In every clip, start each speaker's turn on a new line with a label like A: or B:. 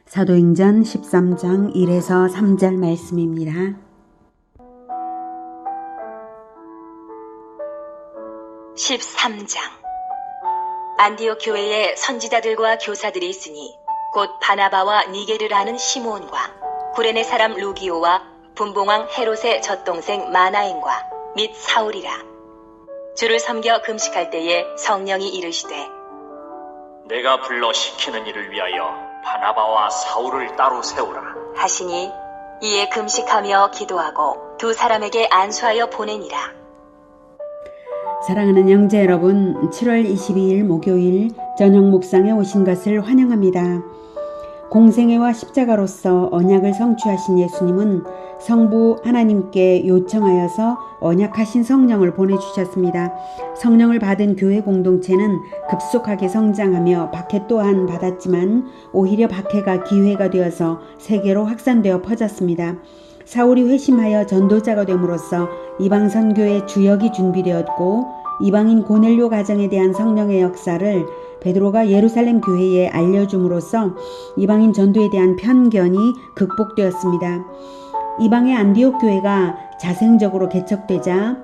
A: 사도행전 13장 1에서 3절 말씀입니다.
B: 안디옥 교회에 선지자들과 교사들이 있으니 곧 바나바와 니게르라는 시므온과 구레네 사람 루기오와 분봉왕 헤롯의 젖동생 마나엔과 및 사울이라. 주를 섬겨 금식할 때에 성령이 이르시되
C: 내가 불러 시키는 일을 위하여 바나바와 사울을 따로 세우라
B: 하시니 이에 금식하며 기도하고 두 사람에게 안수하여 보내니라.
A: 사랑하는 형제 여러분, 7월 22일 목요일 저녁 묵상에 오신 것을 환영합니다. 공생애와 십자가로서 언약을 성취하신 예수님은 성부 하나님께 요청하여서 언약하신 성령을 보내주셨습니다. 성령을 받은 교회 공동체는 급속하게 성장하며 박해 또한 받았지만 오히려 박해가 기회가 되어서 세계로 확산되어 퍼졌습니다. 사울이 회심하여 전도자가 됨으로써 이방 선교의 주역이 준비되었고 이방인 고넬료 가정에 대한 성령의 역사를 베드로가 예루살렘 교회에 알려줌으로써 이방인 전도에 대한 편견이 극복되었습니다. 이방의 안디옥 교회가 자생적으로 개척되자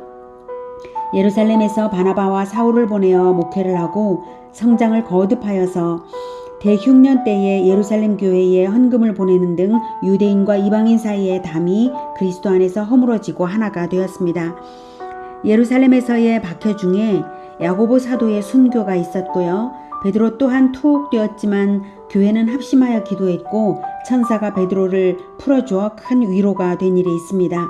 A: 예루살렘에서 바나바와 사울을 보내어 목회를 하고 성장을 거듭하여서 대흉년 때에 예루살렘 교회에 헌금을 보내는 등 유대인과 이방인 사이의 담이 그리스도 안에서 허물어지고 하나가 되었습니다. 예루살렘에서의 박해 중에 야고보 사도의 순교가 있었고요. 베드로 또한 투옥되었지만 교회는 합심하여 기도했고 천사가 베드로를 풀어주어 큰 위로가 된 일이 있습니다.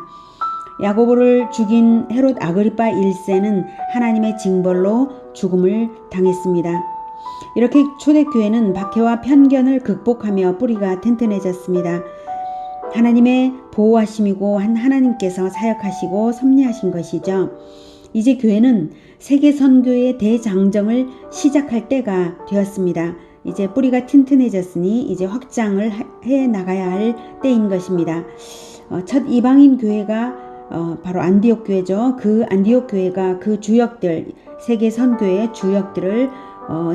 A: 야고보를 죽인 헤롯 아그리파 1세는 하나님의 징벌로 죽음을 당했습니다. 이렇게 초대교회는 박해와 편견을 극복하며 뿌리가 튼튼해졌습니다. 하나님의 보호하심이고 하나님께서 사역하시고 섭리하신 것이죠. 이제 교회는 세계 선교의 대장정을 시작할 때가 되었습니다. 이제 뿌리가 튼튼해졌으니 이제 확장을 해 나가야 할 때인 것입니다. 첫 이방인 교회가 바로 안디옥 교회죠. 그 안디옥 교회가 그 주역들, 세계 선교의 주역들을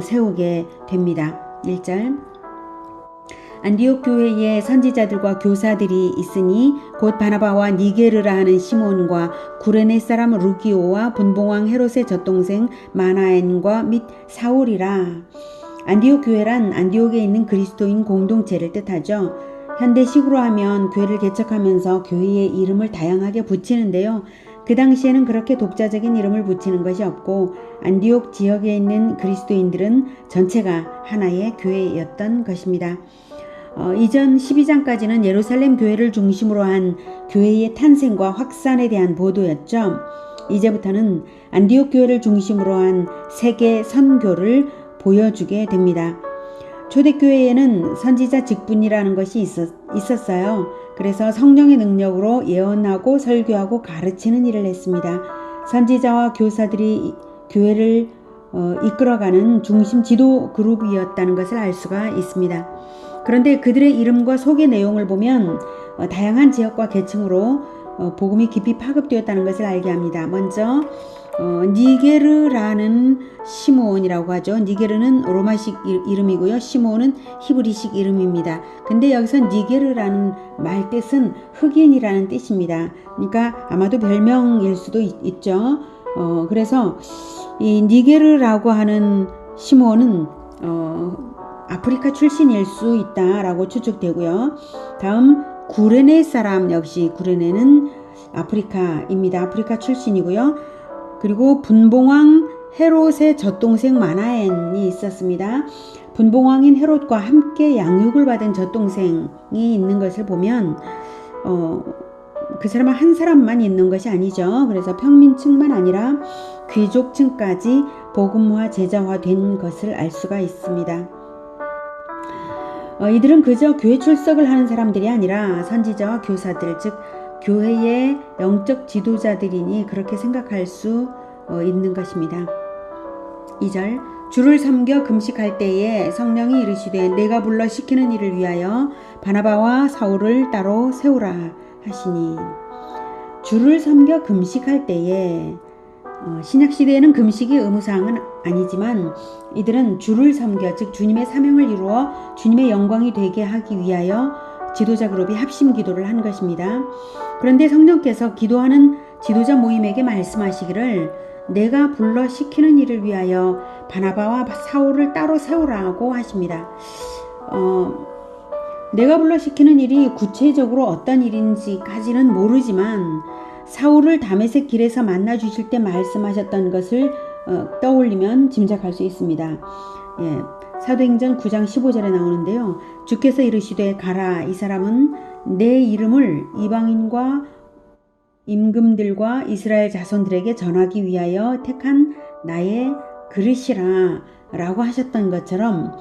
A: 세우게 됩니다. 1절 안디옥 교회에 선지자들과 교사들이 있으니 곧 바나바와 니게르라 하는 시몬과 구레네 사람 루기오와 분봉왕 헤롯의 젖동생 마나엔과 및 사울이라. 안디옥 교회란 안디옥에 있는 그리스도인 공동체를 뜻하죠. 현대식으로 하면 교회를 개척하면서 교회의 이름을 다양하게 붙이는데요. 그 당시에는 그렇게 독자적인 이름을 붙이는 것이 없고 안디옥 지역에 있는 그리스도인들은 전체가 하나의 교회였던 것입니다. 이전 12장까지는 예루살렘 교회를 중심으로 한 교회의 탄생과 확산에 대한 보도였죠. 이제부터는 안디옥 교회를 중심으로 한 세계 선교를 보여주게 됩니다. 초대교회에는 선지자 직분이라는 것이 있었어요. 그래서 성령의 능력으로 예언하고 설교하고 가르치는 일을 했습니다. 선지자와 교사들이 교회를 이끌어가는 중심 지도 그룹이었다는 것을 알 수가 있습니다. 그런데 그들의 이름과 소개 내용을 보면 다양한 지역과 계층으로 복음이 깊이 파급되었다는 것을 알게 합니다. 먼저 니게르라는 시므온이라고 하죠. 니게르는 로마식 이름이고요. 시므온은 히브리식 이름입니다. 근데 여기서 니게르라는 말 뜻은 흑인이라는 뜻입니다. 그러니까 아마도 별명일 수도 있죠. 그래서 이 니게르라고 하는 시므온은 아프리카 출신일 수 있다라고 추측되고요. 다음 구레네 사람, 역시 구레네는 아프리카입니다. 아프리카 출신이고요. 그리고 분봉왕 헤롯의 젖동생 마나엔이 있었습니다. 분봉왕인 헤롯과 함께 양육을 받은 젖동생이 있는 것을 보면 그 사람은 한 사람만 있는 것이 아니죠. 그래서 평민층만 아니라 귀족층까지 복음화 제자화된 것을 알 수가 있습니다. 이들은 그저 교회 출석을 하는 사람들이 아니라 선지자와 교사들, 즉 교회의 영적 지도자들이니 그렇게 생각할 수 있는 것입니다. 2절 주를 섬겨 금식할 때에 성령이 이르시되 내가 불러 시키는 일을 위하여 바나바와 사울을 따로 세우라 하시니. 주를 섬겨 금식할 때에 신약 시대에는 금식이 의무사항은 아니지만 이들은 주를 섬겨, 즉 주님의 사명을 이루어 주님의 영광이 되게 하기 위하여 지도자 그룹이 합심 기도를 한 것입니다. 그런데 성령께서 기도하는 지도자 모임에게 말씀하시기를 내가 불러 시키는 일을 위하여 바나바와 사울을 따로 세우라고 하십니다. 내가 불러 시키는 일이 구체적으로 어떤 일인지까지는 모르지만 사울을 다메섹 길에서 만나 주실 때 말씀하셨던 것을 떠올리면 짐작할 수 있습니다. 사도행전 9장 15절에 나오는데요. 주께서 이르시되 가라, 이 사람은 내 이름을 이방인과 임금들과 이스라엘 자손들에게 전하기 위하여 택한 나의 그릇이라 라고 하셨던 것처럼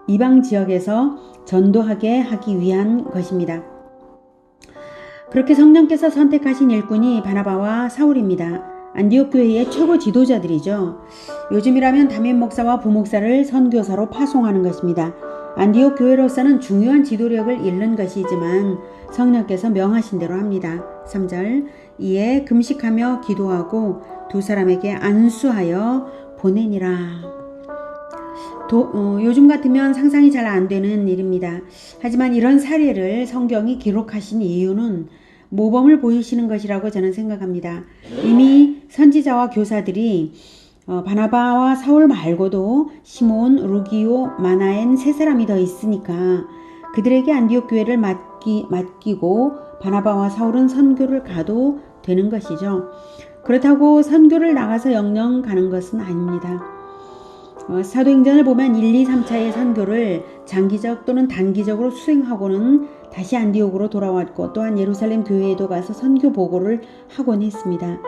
A: 이방 지역에서 전도하게 하기 위한 것입니다. 그렇게 성령께서 선택하신 일꾼이 바나바와 사울입니다. 안디옥 교회의 최고 지도자들이죠. 요즘이라면 담임 목사와 부목사를 선교사로 파송하는 것입니다. 안디옥 교회로서는 중요한 지도력을 잃는 것이지만 성령께서 명하신 대로 합니다. 3절 이에 금식하며 기도하고 두 사람에게 안수하여 보내니라. 요즘 같으면 상상이 잘 안 되는 일입니다. 하지만 이런 사례를 성경이 기록하신 이유는 모범을 보이시는 것이라고 저는 생각합니다. 이미 선지자와 교사들이 바나바와 사울 말고도 시몬, 루기오, 마나엔 세 사람이 더 있으니까 그들에게 안디옥 교회를 맡기고 바나바와 사울은 선교를 가도 되는 것이죠. 그렇다고 선교를 나가서 영영 가는 것은 아닙니다. 사도행전을 보면 1, 2, 3차의 선교를 장기적 또는 단기적으로 수행하고는 다시 안디옥으로 돌아왔고 또한 예루살렘 교회에도 가서 선교 보고를 하곤 했습니다.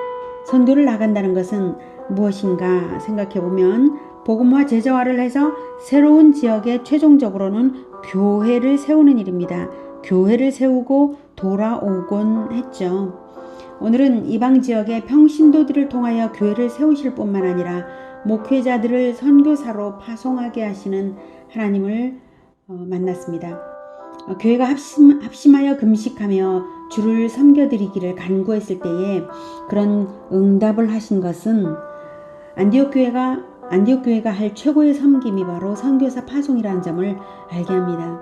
A: 선교를 나간다는 것은 무엇인가 생각해보면 복음화 제자화를 해서 새로운 지역에 최종적으로는 교회를 세우는 일입니다. 교회를 세우고 돌아오곤 했죠. 오늘은 이방 지역의 평신도들을 통하여 교회를 세우실 뿐만 아니라 목회자들을 선교사로 파송하게 하시는 하나님을 만났습니다. 교회가 합심하여 금식하며 주를 섬겨드리기를 간구했을 때에 그런 응답을 하신 것은 안디옥 교회가 할 최고의 섬김이 바로 선교사 파송이라는 점을 알게 합니다.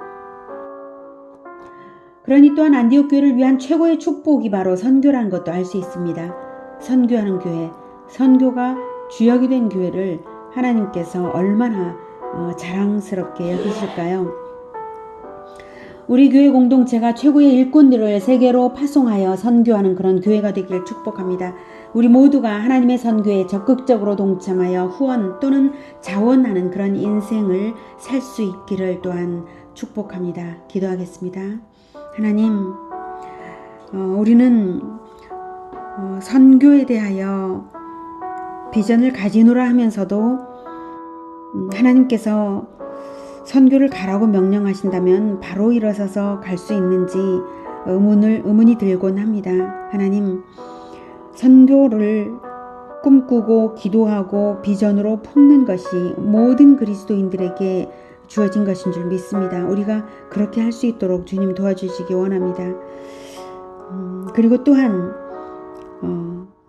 A: 그러니 또한 안디옥 교회를 위한 최고의 축복이 바로 선교라는 것도 알 수 있습니다. 선교하는 교회, 선교가 주역이 된 교회를 하나님께서 얼마나 자랑스럽게 여기실까요? 우리 교회 공동체가 최고의 일꾼들을 세계로 파송하여 선교하는 그런 교회가 되기를 축복합니다. 우리 모두가 하나님의 선교에 적극적으로 동참하여 후원 또는 자원하는 그런 인생을 살 수 있기를 또한 축복합니다. 기도하겠습니다. 하나님, 우리는 선교에 대하여 비전을 가지노라 하면서도 하나님께서 선교를 가라고 명령하신다면 바로 일어서서 갈 수 있는지 의문이 들곤 합니다. 하나님, 선교를 꿈꾸고 기도하고 비전으로 품는 것이 모든 그리스도인들에게 주어진 것인 줄 믿습니다. 우리가 그렇게 할 수 있도록 주님 도와주시기 원합니다. 그리고 또한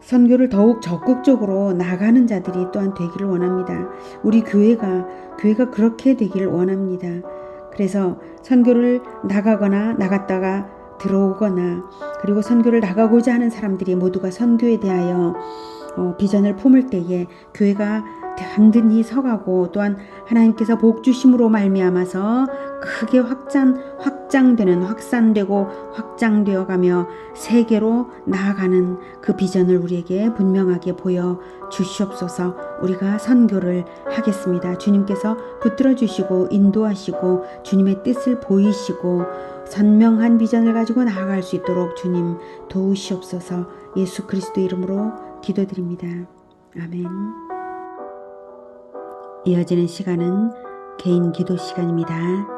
A: 선교를 더욱 적극적으로 나가는 자들이 또한 되기를 원합니다. 우리 교회가 그렇게 되기를 원합니다. 그래서 선교를 나가거나 나갔다가 들어오거나 그리고 선교를 나가고자 하는 사람들이 모두가 선교에 대하여 비전을 품을 때에 교회가 단든히 서가고 또한 하나님께서 복 주심으로 말미암아서 크게 확산되고 확장되어 가며 세계로 나아가는 그 비전을 우리에게 분명하게 보여 주시옵소서. 우리가 선교를 하겠습니다. 주님께서 붙들어 주시고 인도하시고 주님의 뜻을 보이시고 선명한 비전을 가지고 나아갈 수 있도록 주님 도우시옵소서. 예수 그리스도 이름으로 기도드립니다. 아멘. 이어지는 시간은 개인 기도 시간입니다.